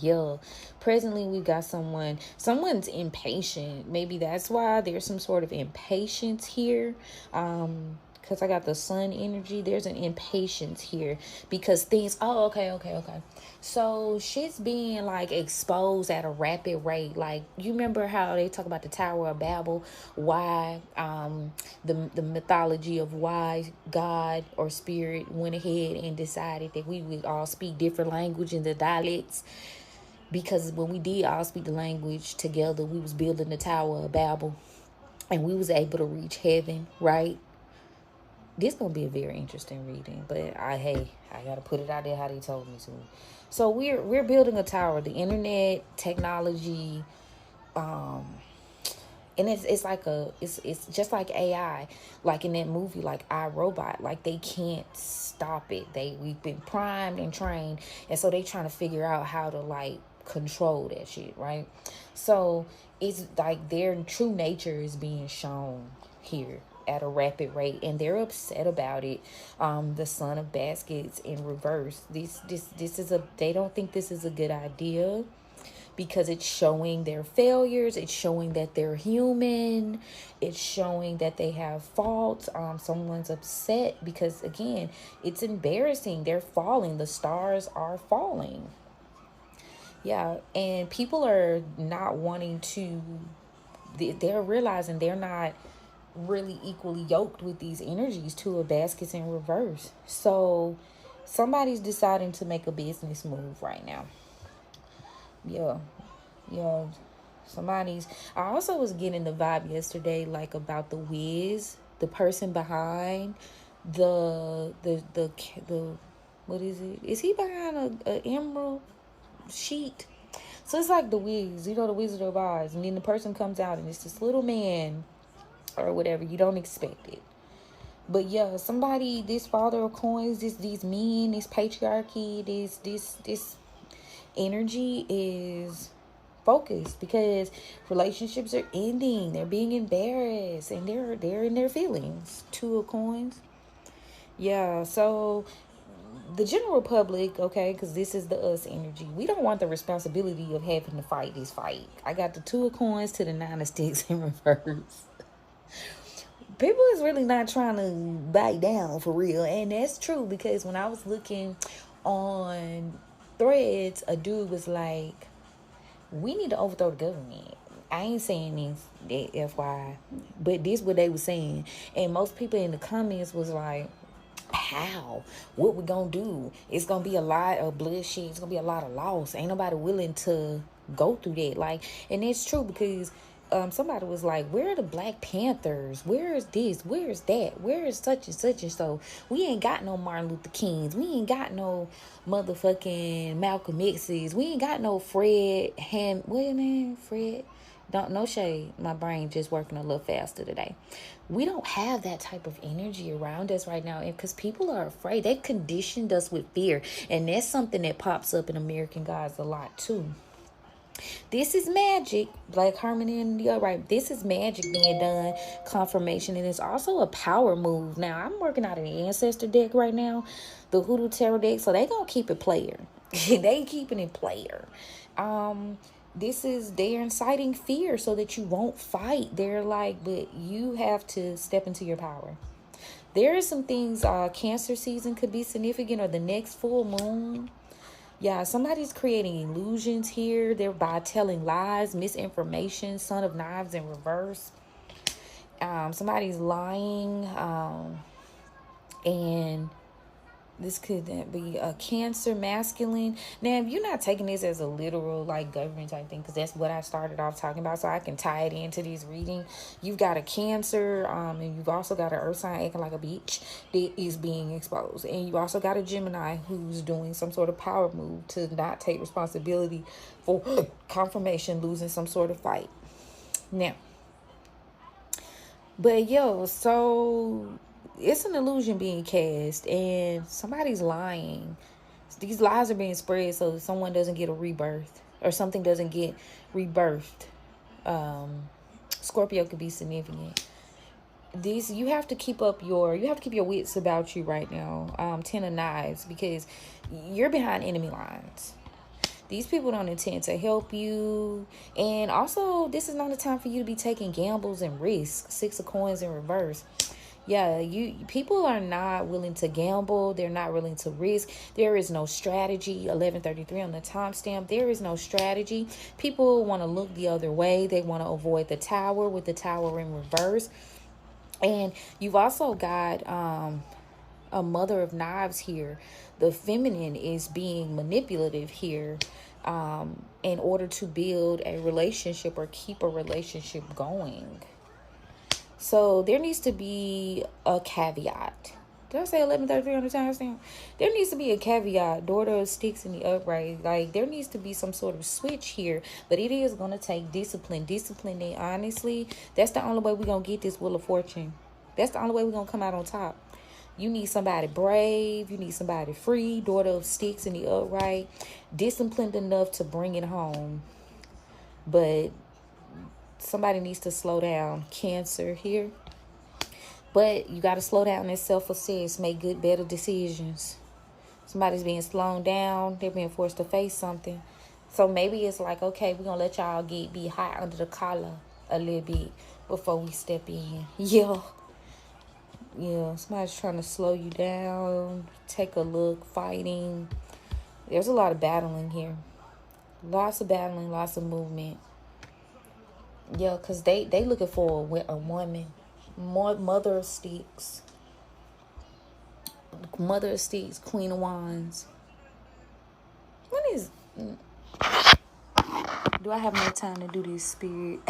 Yeah, presently we got someone's impatient. Maybe that's why there's some sort of impatience here. Because I got the sun energy, there's an impatience here because things, okay. So shit's being like exposed at a rapid rate. Like, you remember how they talk about the Tower of Babel, why the mythology of why God or spirit went ahead and decided that we would all speak different language in the dialects. Because when we did all speak the language together, we was building the Tower of Babel and we was able to reach heaven, right? This gonna be a very interesting reading, but I gotta put it out there how they told me to. So we're building a tower, the internet, technology, and it's like it's just like AI, like in that movie, like I, Robot. Like, they can't stop it. We've been primed and trained, and so they trying to figure out how to like control that shit, right? So it's like their true nature is being shown here at a rapid rate, and they're upset about it. The Son of Baskets in reverse. This is they don't think this is a good idea because it's showing their failures. It's showing that they're human. It's showing that they have faults. Someone's upset because, again, it's embarrassing. They're falling. The stars are falling. Yeah, and people are not wanting to, they're realizing they're not really equally yoked with these energies. 2 of baskets in reverse. So somebody's deciding to make a business move right now. Yeah. I also was getting the vibe yesterday, like, about the Wiz, the person behind the what is it? Is he behind a emerald sheet? So it's like the Wiz, the Wizard of Oz, and then the person comes out and it's this little man or whatever. You don't expect it. But yeah, somebody, this father of coins, these men, this patriarchy, this energy is focused because relationships are ending. They're being embarrassed and they're in their feelings. 2 of coins. Yeah, so the general public, okay, because this is the us energy, we don't want the responsibility of having to fight this fight. I got the 2 of coins to the 9 of sticks in reverse. people is really not trying to back down for real. And that's true, because when I was looking on threads, a dude was like, we need to overthrow the government. I ain't saying this, that FYI, but this what they were saying. And most people in the comments was like, how? What we gonna do? It's gonna be a lot of bloodshed. It's gonna be a lot of loss. Ain't nobody willing to go through that. Like, and it's true, because somebody was like, where are the Black Panthers? Where is this? Where is that? Where is such and such? And so we ain't got no Martin Luther Kings. We ain't got no motherfucking Malcolm X's. We ain't got no Fred what his name? Fred? Don't, no shade. My brain just working a little faster today. We don't have that type of energy around us right now, and because people are afraid. They conditioned us with fear, and that's something that pops up in American Gods a lot too. This is magic, like Harmony and the right. This is magic being done, confirmation, and it's also a power move. Now, I'm working out an ancestor deck right now, the Hoodoo Tarot deck, so they gonna keep it player. They keeping it player. They're inciting fear so that you won't fight. They're like, but you have to step into your power. There are some things, Cancer season could be significant, or the next full moon. Yeah, somebody's creating illusions here. They're by telling lies, misinformation, Son of Knives in reverse. Somebody's lying, and this could be a Cancer masculine. Now, if you're not taking this as a literal, like, government type thing, because that's what I started off talking about, so I can tie it into this reading. You've got a Cancer, and you've also got an Earth sign acting like a bitch that is being exposed. And you also got a Gemini who's doing some sort of power move to not take responsibility for confirmation, losing some sort of fight. Now, but so it's an illusion being cast, and somebody's lying. These lies are being spread so that someone doesn't get a rebirth, or something doesn't get rebirthed. Scorpio could be significant. You have to keep your wits about you right now. 10 of Knives, because you're behind enemy lines. These people don't intend to help you. And also, this is not the time for you to be taking gambles and risks. 6 of Coins in reverse. Yeah, people are not willing to gamble. They're not willing to risk. There is no strategy. 11:33 on the timestamp. There is no strategy. People want to look the other way. They want to avoid the Tower, with the Tower in reverse. And you've also got a Mother of Knives here. The feminine is being manipulative here, in order to build a relationship or keep a relationship going. So there needs to be a caveat. Did I say 11:33 on the timestamp? There needs to be a caveat. Daughter of Sticks in the upright. Like, there needs to be some sort of switch here. But it is going to take discipline. Discipline, and honestly, that's the only way we're going to get this Wheel of Fortune. That's the only way we're going to come out on top. You need somebody brave. You need somebody free. Daughter of Sticks in the upright. Disciplined enough to bring it home. But somebody needs to slow down. Cancer here. But you got to slow down and self-assess. Make good, better decisions. Somebody's being slowed down. They're being forced to face something. So maybe it's like, okay, we're going to let y'all be hot under the collar a little bit before we step in. Yeah. Somebody's trying to slow you down. Take a look. Fighting. There's a lot of battling here. Lots of battling. Lots of movement. Yeah, because they looking for a woman. Mother of Sticks. Mother of Sticks. Queen of Wands. What is... Do I have more time to do this, Spirit?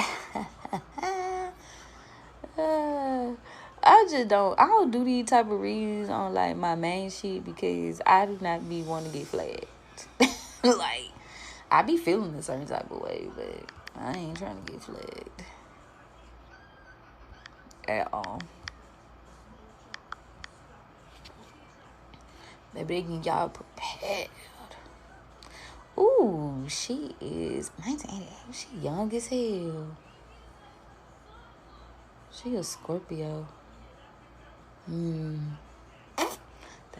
I don't do these type of readings on, like, my main shit, because I do not be wanting to get flagged. Like, I be feeling a certain type of way, but I ain't trying to get flagged at all. They're begging y'all prepared. Ooh, she is 1988. She young as hell. She a Scorpio.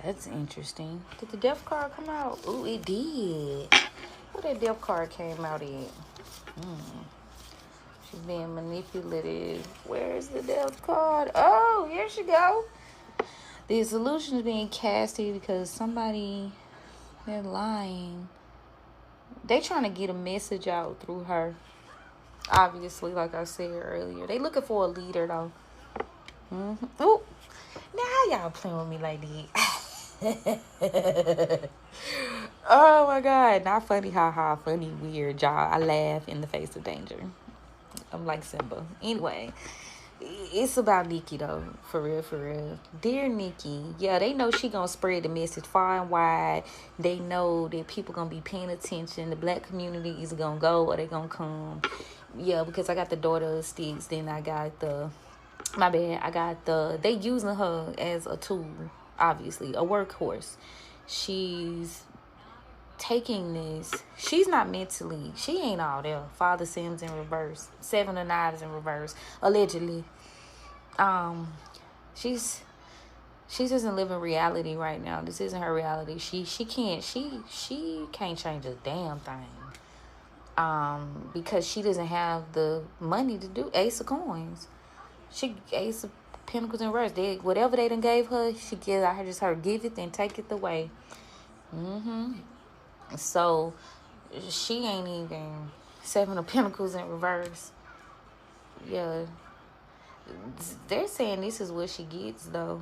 That's interesting. Did the death card come out? Ooh, it did. What that death card came out in? She's being manipulative. Where's the death card? Oh, here she go. The solution is being casted because somebody, they're lying. They trying to get a message out through her. Obviously, like I said earlier. They looking for a leader, though. Oh, now how y'all playing with me like that? Oh, my God. Not funny, haha. Funny, weird, y'all. I laugh in the face of danger. I'm like Simba. Anyway, it's about Nikki, though. For real, for real. Dear Nikki, yeah, they know she gonna spread the message far and wide. They know that people gonna be paying attention. The black community is gonna go or they gonna come. Yeah, because I got the daughter of sticks. Then I got the... My bad. I got the... They using her as a tool, obviously. A workhorse. She's taking this. She's not mentally... She ain't all there. Father Sims in reverse. Seven of Knives in reverse. Allegedly. She doesn't live in reality right now. This isn't her reality. She can't change a damn thing. Because she doesn't have the money to do Ace of Coins. Ace of Pentacles in reverse. Whatever they done gave her, she gives. I just heard give it and take it away. So she ain't even Seven of Pentacles in reverse. Yeah. They're saying this is what she gets, though.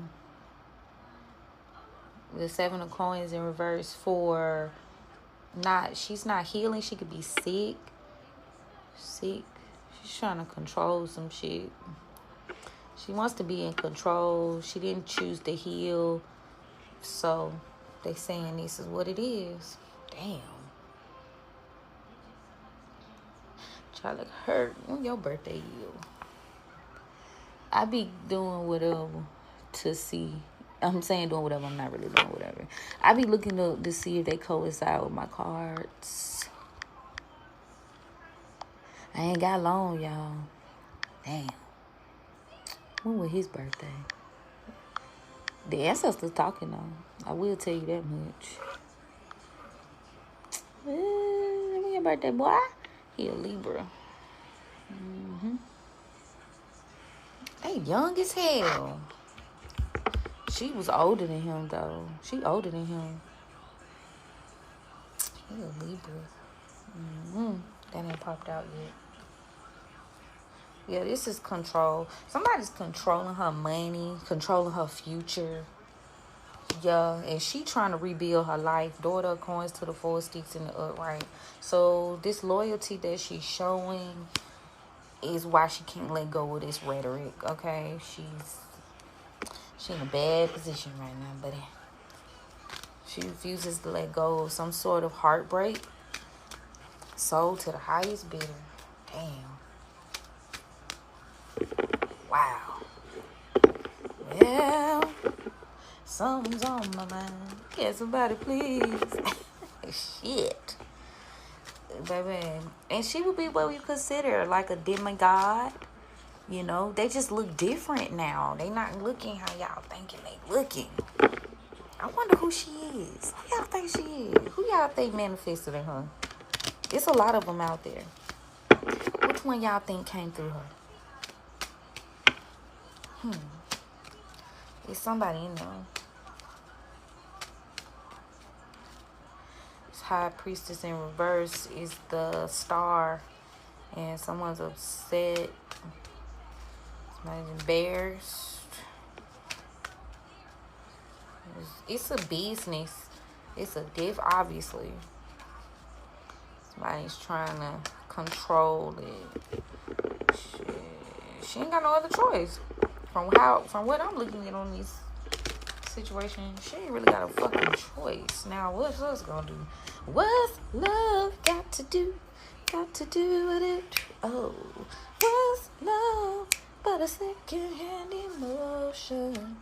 The Seven of Coins in reverse for she's not healing. She could be sick. She's trying to control some shit. She wants to be in control. She didn't choose to heal. So they saying this is what it is. Damn. Try to hurt. When your birthday is. I be doing whatever to see. I'm saying doing whatever. I'm not really doing whatever. I be looking to see if they coincide with my cards. I ain't got long, y'all. Damn. When was his birthday? The ancestors talking, though. I will tell you that much. When your birthday, boy? He a Libra. They young as hell. She was older than him, though. She older than him. He a Libra. That ain't popped out yet. Yeah, this is control. Somebody's controlling her money, controlling her future. Yeah, and she trying to rebuild her life. Daughter of Coins to the Four Sticks in the upright. So this loyalty that she's showing is why she can't let go of this rhetoric, okay? She's in a bad position right now, buddy. She refuses to let go of some sort of heartbreak. Sold to the highest bidder. Damn. Wow. Well, something's on my mind. Can somebody please? Shit. Baby. And she would be what we consider like a demigod. You know, they just look different now. They not looking how y'all thinking they looking. I wonder who she is. Who y'all think she is? Who y'all think manifested in her? It's a lot of them out there. Which one y'all think came through her? It's somebody in there. This High Priestess in reverse is the Star. And someone's upset. Somebody's embarrassed. It's a business. It's a diff, obviously. Somebody's trying to control it. She ain't got no other choice. From what I'm looking at on this situation, she ain't really got a fucking choice. Now, what's us gonna do? What's love got to do? Got to do with it? Oh, what's love but a second-hand emotion?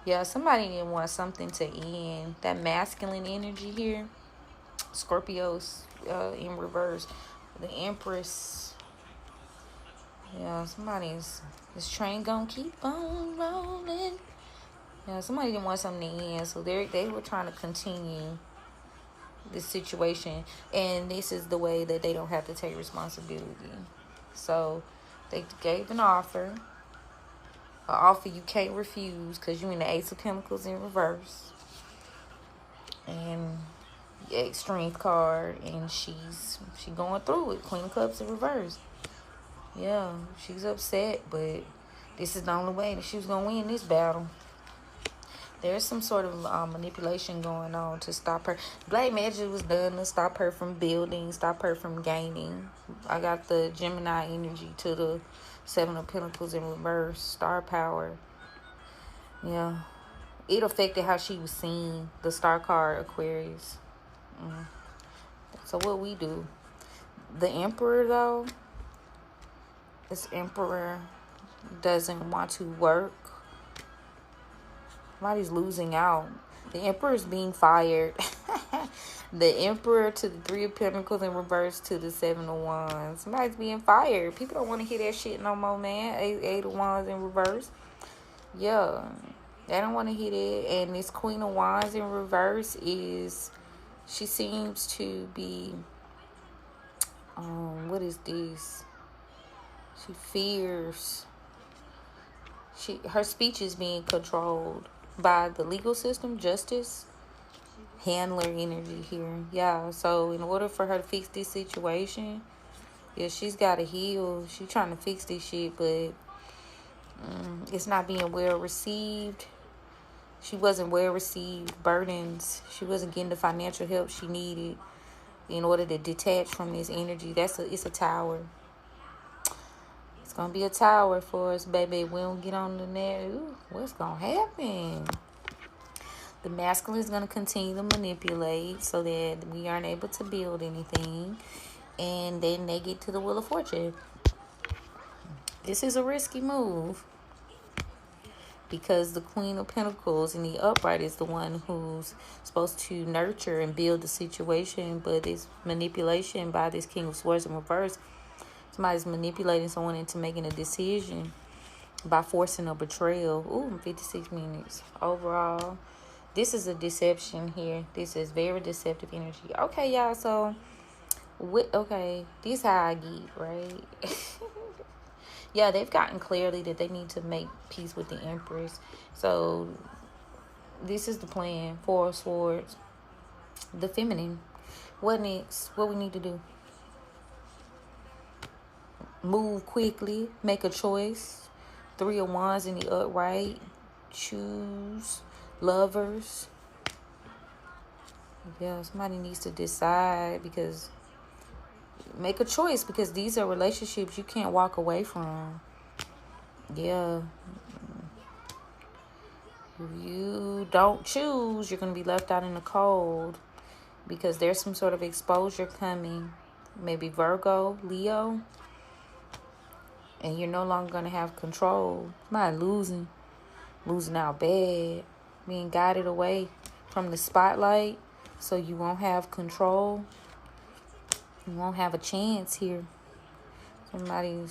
Yeah, somebody didn't want something to end. That masculine energy here. Scorpios in reverse. The Empress. Yeah, this train gonna keep on rolling. Yeah, somebody didn't want something to end, so they were trying to continue this situation, and this is the way that they don't have to take responsibility. So they gave an offer you can't refuse because you in the Ace of Pentacles in reverse. And strength card, and she going through it. Queen of Cups in reverse. Yeah, she's upset, but this is the only way that she was gonna win this battle. There's some sort of manipulation going on to stop her. Black magic was done to stop her from building, stop her from gaining. I got the Gemini energy to the Seven of Pentacles in reverse. Star power. Yeah. It affected how she was seen. The star card, Aquarius. So what we do. The Emperor, though. This Emperor doesn't want to work. Somebody's losing out. The Emperor's being fired. The Emperor to the Three of Pentacles in reverse to the Seven of Wands. Somebody's being fired. People don't want to hear that shit no more, man. Eight of Wands in reverse. Yeah. They don't want to hear that. And this Queen of Wands in reverse is... She seems to be... what is this? She fears... Her speech is being controlled by the legal system, justice, handler energy here. Yeah, so in order for her to fix this situation, yeah, she's got to heal. She's trying to fix this shit, but it's not being well received. She wasn't well received. Burdens. She wasn't getting the financial help she needed in order to detach from this energy. It's a tower. It's going to be a tower for us, baby. We don't get on the net. Ooh, what's going to happen? The masculine is going to continue to manipulate so that we aren't able to build anything. And then they get to the Wheel of Fortune. This is a risky move. Because the Queen of Pentacles in the upright is the one who's supposed to nurture and build the situation. But it's manipulation by this King of Swords in reverse. Somebody's manipulating someone into making a decision by forcing a betrayal. Ooh, 56 minutes. Overall, this is a deception here. This is very deceptive energy. Okay, y'all. So, this how I get, right? Yeah, they've gotten clearly that they need to make peace with the Empress. So, this is the plan. Four of Swords. The feminine. What next? What we need to do? Move quickly. Make a choice. Three of Wands in the upright. Choose. Lovers. Yeah, somebody needs to decide because... Make a choice because these are relationships you can't walk away from. Yeah. If you don't choose, you're going to be left out in the cold because there's some sort of exposure coming. Maybe Virgo, Leo. And you're no longer going to have control. Somebody losing out bad. Being guided away from the spotlight so you won't have control. You won't have a chance here. You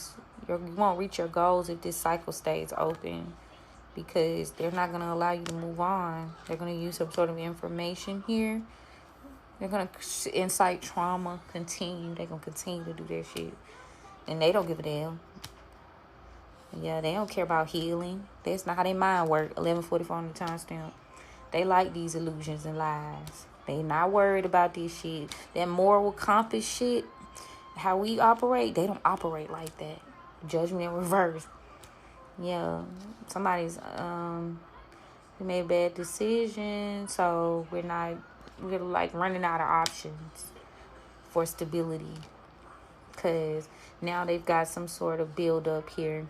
won't reach your goals if this cycle stays open because they're not going to allow you to move on. They're going to use some sort of information here. They're going to incite trauma, They're going to continue to do their shit. And they don't give a damn. Yeah, they don't care about healing. That's not how their mind work. 11:44 on the timestamp. They like these illusions and lies. They not worried about this shit. That moral compass shit, how we operate, they don't operate like that. Judgment in reverse. Yeah, somebody's made a bad decision, so we're like running out of options for stability. Because now they've got some sort of build up here.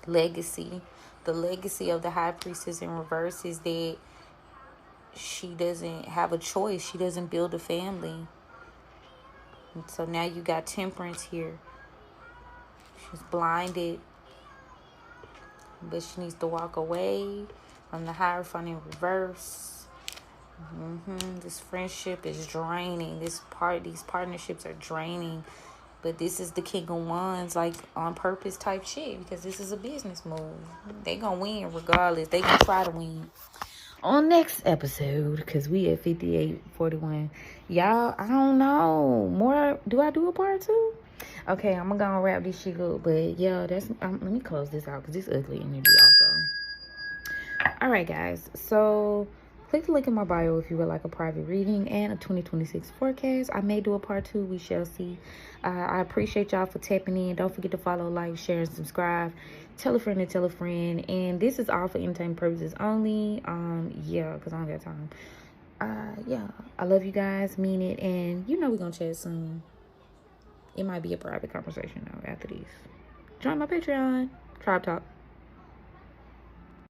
Legacy. The legacy of the High Priestess in reverse is that she doesn't have a choice. She doesn't build a family. And so now you got Temperance here. She's blinded. But she needs to walk away from the Hierophant in reverse. This friendship is draining. These partnerships are draining. But this is the King of Wands, like on purpose type shit. Because this is a business move. They gonna win regardless. They gonna try to win. On next episode, because we at 58:41. Y'all, I don't know. Do I do a part 2? Okay, I'm gonna go and wrap this shit up. But yeah, that's let me close this out because it's ugly energy also. All right, guys. So click the link in my bio if you would like a private reading and a 2026 forecast. I may do a part 2. We shall see. I appreciate y'all for tapping in. Don't forget to follow, like, share, and subscribe. Tell a friend and tell a friend. And this is all for entertainment purposes only. Yeah, because I don't got time. Yeah, I love you guys. Mean it. And you know we're gonna chat soon. It might be a private conversation though after these. Join my Patreon. Tribe Talk.